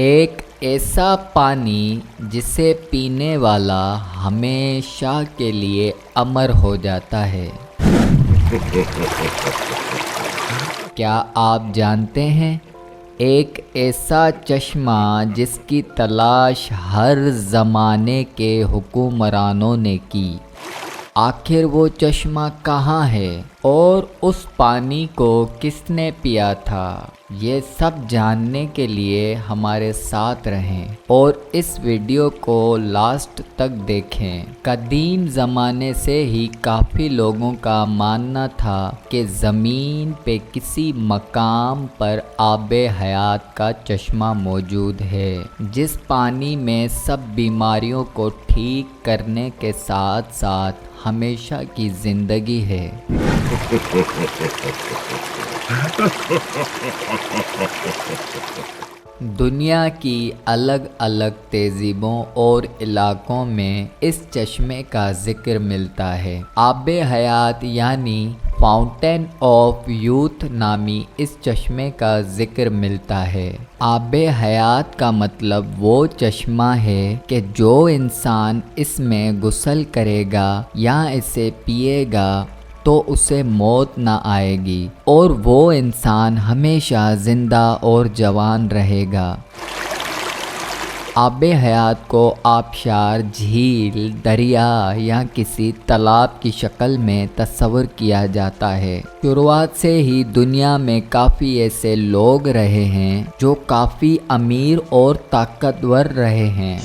ایک ایسا پانی جسے پینے والا ہمیشہ کے لیے امر ہو جاتا ہے۔ کیا آپ جانتے ہیں ایک ایسا چشمہ جس کی تلاش ہر زمانے کے حکمرانوں نے کی، آخر وہ چشمہ کہاں ہے اور اس پانی کو کس نے پیا تھا؟ یہ سب جاننے کے لیے ہمارے ساتھ رہیں اور اس ویڈیو کو لاسٹ تک دیکھیں۔ قدیم زمانے سے ہی کافی لوگوں کا ماننا تھا کہ زمین پہ کسی مقام پر آب حیات کا چشمہ موجود ہے، جس پانی میں سب بیماریوں کو ٹھیک کرنے کے ساتھ ساتھ ہمیشہ کی زندگی ہے۔ دنیا کی الگ الگ تہذیبوں اور علاقوں میں اس چشمے کا ذکر ملتا ہے۔ آب حیات یعنی فاؤنٹین آف یوتھ نامی اس چشمے کا ذکر ملتا ہے۔ آب حیات کا مطلب وہ چشمہ ہے کہ جو انسان اس میں غسل کرے گا یا اسے پیے گا تو اسے موت نہ آئے گی اور وہ انسان ہمیشہ زندہ اور جوان رہے گا۔ آب حیات کو آبشار، جھیل، دریا یا کسی تالاب کی شکل میں تصور کیا جاتا ہے۔ شروعات سے ہی دنیا میں کافی ایسے لوگ رہے ہیں جو کافی امیر اور طاقتور رہے ہیں۔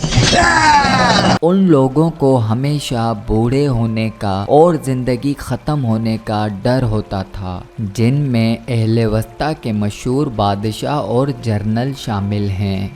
ان لوگوں کو ہمیشہ بوڑھے ہونے کا اور زندگی ختم ہونے کا ڈر ہوتا تھا، جن میں اہل وسطیٰ کے مشہور بادشاہ اور جنرل شامل ہیں۔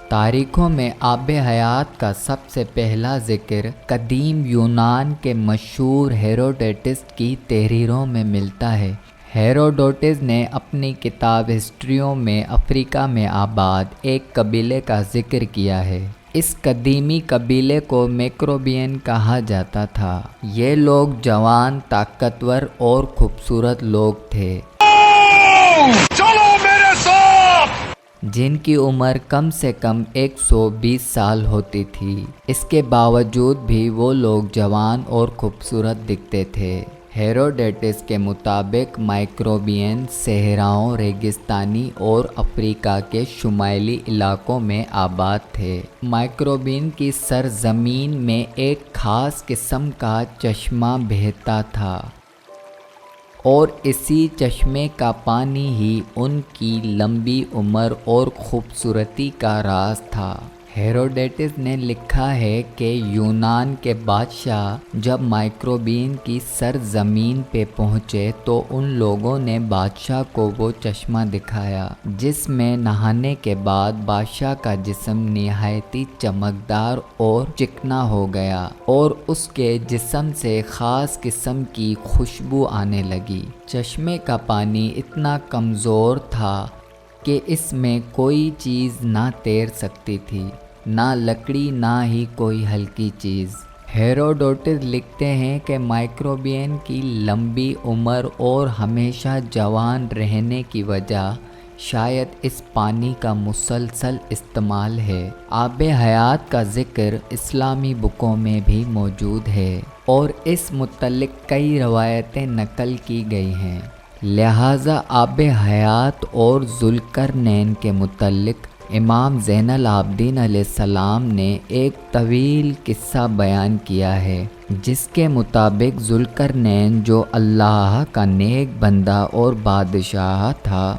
تاریخوں میں آب حیات کا سب سے پہلا ذکر قدیم یونان کے مشہور ہیروڈوٹس کی تحریروں میں ملتا ہے۔ ہیروڈوٹس نے اپنی کتاب ہسٹریوں میں افریقہ میں آباد ایک قبیلے کا ذکر کیا ہے۔ اس قدیمی قبیلے کو میکروبین کہا جاتا تھا۔ یہ لوگ جوان، طاقتور اور خوبصورت لوگ تھے، جن کی عمر کم سے کم 120 سال ہوتی تھی۔ اس کے باوجود بھی وہ لوگ جوان اور خوبصورت دکھتے تھے۔ ہیروڈوٹس کے مطابق مائکروبین صحراؤں، ریگستانی اور افریقہ کے شمالی علاقوں میں آباد تھے۔ مائکروبین کی سرزمین میں ایک خاص قسم کا چشمہ بہتا تھا اور اسی چشمے کا پانی ہی ان کی لمبی عمر اور خوبصورتی کا راز تھا۔ ہیروڈوٹس نے لکھا ہے کہ یونان کے بادشاہ جب مائکروبین کی سرزمین پہ پہنچے تو ان لوگوں نے بادشاہ کو وہ چشمہ دکھایا، جس میں نہانے کے بعد بادشاہ کا جسم نہایتی چمکدار اور چکنا ہو گیا اور اس کے جسم سے خاص قسم کی خوشبو آنے لگی۔ چشمے کا پانی اتنا کمزور تھا کہ اس میں کوئی چیز نہ تیر سکتی تھی، نہ لکڑی نہ ہی کوئی ہلکی چیز۔ ہیروڈوٹس لکھتے ہیں کہ مائکروبین کی لمبی عمر اور ہمیشہ جوان رہنے کی وجہ شاید اس پانی کا مسلسل استعمال ہے۔ آب حیات کا ذکر اسلامی بکوں میں بھی موجود ہے اور اس متعلق کئی روایتیں نقل کی گئی ہیں۔ لہٰذا آب حیات اور ذوالقرنین کے متعلق امام زین العابدین علیہ السلام نے ایک طویل قصہ بیان کیا ہے، جس کے مطابق ذوالقرنین جو اللہ کا نیک بندہ اور بادشاہ تھا،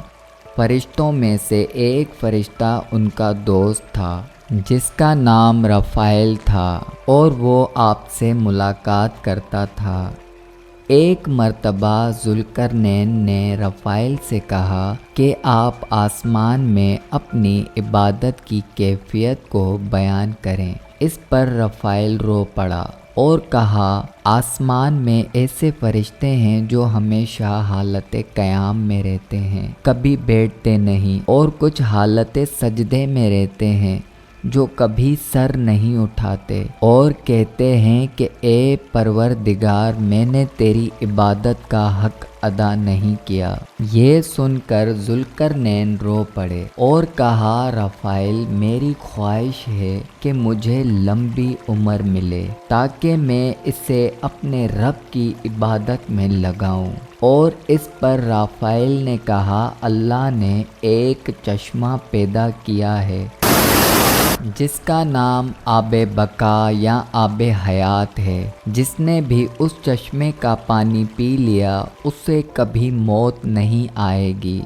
فرشتوں میں سے ایک فرشتہ ان کا دوست تھا جس کا نام رفائیل تھا اور وہ آپ سے ملاقات کرتا تھا۔ ایک مرتبہ ذوالقرنین نے رفائیل سے کہا کہ آپ آسمان میں اپنی عبادت کی کیفیت کو بیان کریں۔ اس پر رفائیل رو پڑا اور کہا، آسمان میں ایسے فرشتے ہیں جو ہمیشہ حالت قیام میں رہتے ہیں، کبھی بیٹھتے نہیں، اور کچھ حالت سجدے میں رہتے ہیں جو کبھی سر نہیں اٹھاتے اور کہتے ہیں کہ اے پروردگار میں نے تیری عبادت کا حق ادا نہیں کیا۔ یہ سن کر ذوالقرنین رو پڑے اور کہا رافائل میری خواہش ہے کہ مجھے لمبی عمر ملے تاکہ میں اسے اپنے رب کی عبادت میں لگاؤں۔ اور اس پر رافائل نے کہا اللہ نے ایک چشمہ پیدا کیا ہے جس کا نام آب بقا یا آب حیات ہے، جس نے بھی اس چشمے کا پانی پی لیا اسے کبھی موت نہیں آئے گی،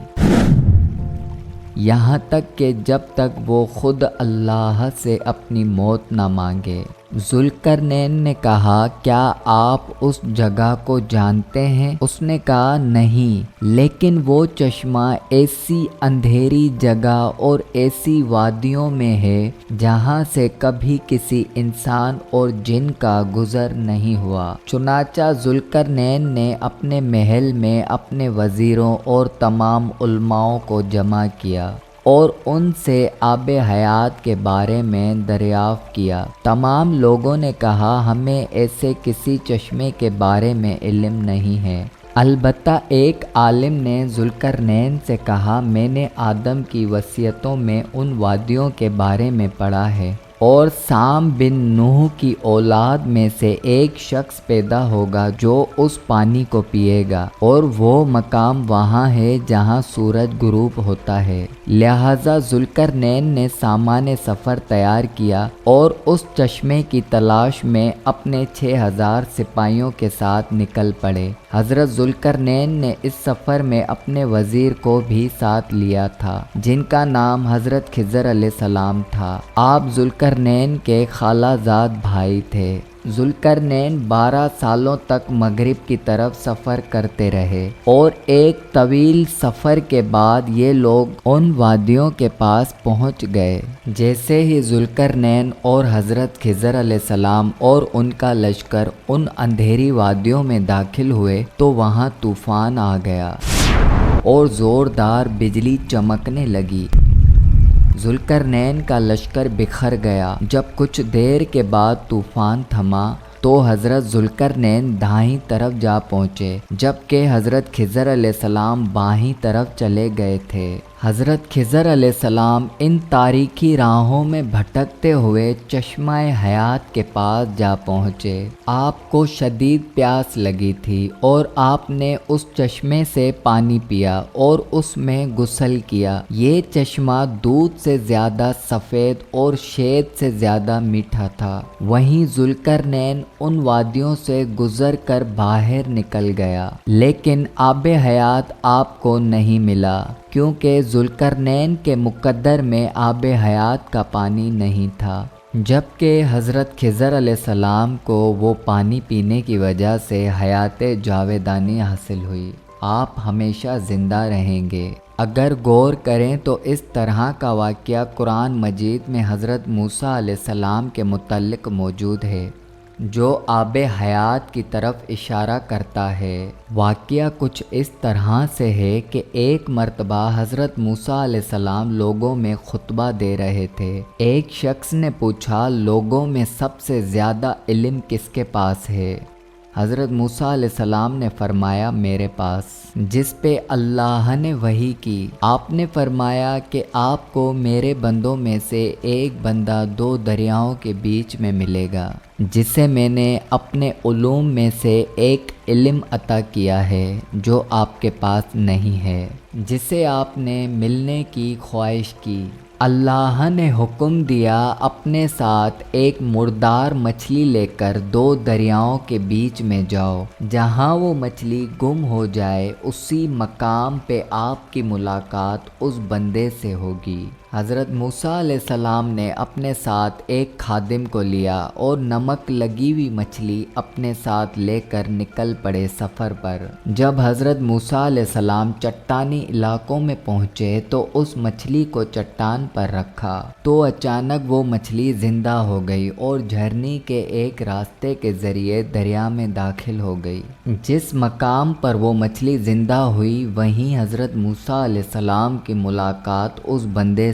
یہاں تک کہ جب تک وہ خود اللہ سے اپنی موت نہ مانگے۔ ذوالقرنین نے کہا کیا آپ اس جگہ کو جانتے ہیں؟ اس نے کہا نہیں، لیکن وہ چشمہ ایسی اندھیری جگہ اور ایسی وادیوں میں ہے جہاں سے کبھی کسی انسان اور جن کا گزر نہیں ہوا۔ چنانچہ ذوالقرنین نے اپنے محل میں اپنے وزیروں اور تمام علماؤں کو جمع کیا اور ان سے آب حیات کے بارے میں دریافت کیا۔ تمام لوگوں نے کہا ہمیں ایسے کسی چشمے کے بارے میں علم نہیں ہے، البتہ ایک عالم نے ذوالقرنین سے کہا میں نے آدم کی وصیتوں میں ان وادیوں کے بارے میں پڑھا ہے اور سام بن نوح کی اولاد میں سے ایک شخص پیدا ہوگا جو اس پانی کو پیے گا، اور وہ مقام وہاں ہے جہاں سورج غروب ہوتا ہے۔ لہٰذا ذوالقرنین نے سامان سفر تیار کیا اور اس چشمے کی تلاش میں اپنے 6000 سپاہیوں کے ساتھ نکل پڑے۔ حضرت ذوالقرنین نے اس سفر میں اپنے وزیر کو بھی ساتھ لیا تھا جن کا نام حضرت خضر علیہ السلام تھا۔ آپ ذوالقرنین کے خالہ زاد بھائی تھے۔ ذوالقرنین 12 سالوں تک مغرب کی طرف سفر کرتے رہے اور ایک طویل سفر کے بعد یہ لوگ ان وادیوں کے پاس پہنچ گئے۔ جیسے ہی ذوالقرنین اور حضرت خضر علیہ السلام اور ان کا لشکر ان اندھیری وادیوں میں داخل ہوئے تو وہاں طوفان آ گیا اور زوردار بجلی چمکنے لگی۔ ذوالقرنین کا لشکر بکھر گیا۔ جب کچھ دیر کے بعد طوفان تھما تو حضرت ذوالقرنین دائیں طرف جا پہنچے جبکہ حضرت خضر علیہ السلام بائیں طرف چلے گئے تھے۔ حضرت خضر علیہ السلام ان تاریکی راہوں میں بھٹکتے ہوئے چشمہ حیات کے پاس جا پہنچے۔ آپ کو شدید پیاس لگی تھی اور آپ نے اس چشمے سے پانی پیا اور اس میں غسل کیا۔ یہ چشمہ دودھ سے زیادہ سفید اور شہد سے زیادہ میٹھا تھا۔ وہیں ذوالقرنین ان وادیوں سے گزر کر باہر نکل گیا، لیکن آب حیات آپ کو نہیں ملا کیونکہ ذوالقرنین کے مقدر میں آب حیات کا پانی نہیں تھا، جبکہ حضرت خضر علیہ السلام کو وہ پانی پینے کی وجہ سے حیات جاویدانی حاصل ہوئی۔ آپ ہمیشہ زندہ رہیں گے۔ اگر غور کریں تو اس طرح کا واقعہ قرآن مجید میں حضرت موسیٰ علیہ السلام کے متعلق موجود ہے جو آب حیات کی طرف اشارہ کرتا ہے۔ واقعہ کچھ اس طرح سے ہے کہ ایک مرتبہ حضرت موسیٰ علیہ السلام لوگوں میں خطبہ دے رہے تھے۔ ایک شخص نے پوچھا لوگوں میں سب سے زیادہ علم کس کے پاس ہے؟ حضرت موسیٰ علیہ السلام نے فرمایا میرے پاس، جس پہ اللہ نے وحی کی۔ آپ نے فرمایا کہ آپ کو میرے بندوں میں سے ایک بندہ 2 دریاؤں کے بیچ میں ملے گا جسے میں نے اپنے علوم میں سے ایک علم عطا کیا ہے جو آپ کے پاس نہیں ہے، جسے آپ نے ملنے کی خواہش کی۔ اللہ نے حکم دیا اپنے ساتھ ایک مردار مچھلی لے کر 2 دریاؤں کے بیچ میں جاؤ، جہاں وہ مچھلی گم ہو جائے اسی مقام پہ آپ کی ملاقات اس بندے سے ہوگی۔ حضرت موسیٰ علیہ السلام نے اپنے ساتھ ایک خادم کو لیا اور نمک لگی ہوئی مچھلی اپنے ساتھ لے کر نکل پڑے سفر پر۔ جب حضرت موسیٰ علیہ السلام چٹانی علاقوں میں پہنچے تو اس مچھلی کو چٹان پر رکھا تو اچانک وہ مچھلی زندہ ہو گئی اور جھرنی کے ایک راستے کے ذریعے دریا میں داخل ہو گئی۔ جس مقام پر وہ مچھلی زندہ ہوئی وہیں حضرت موسیٰ علیہ السلام کی ملاقات اس بندے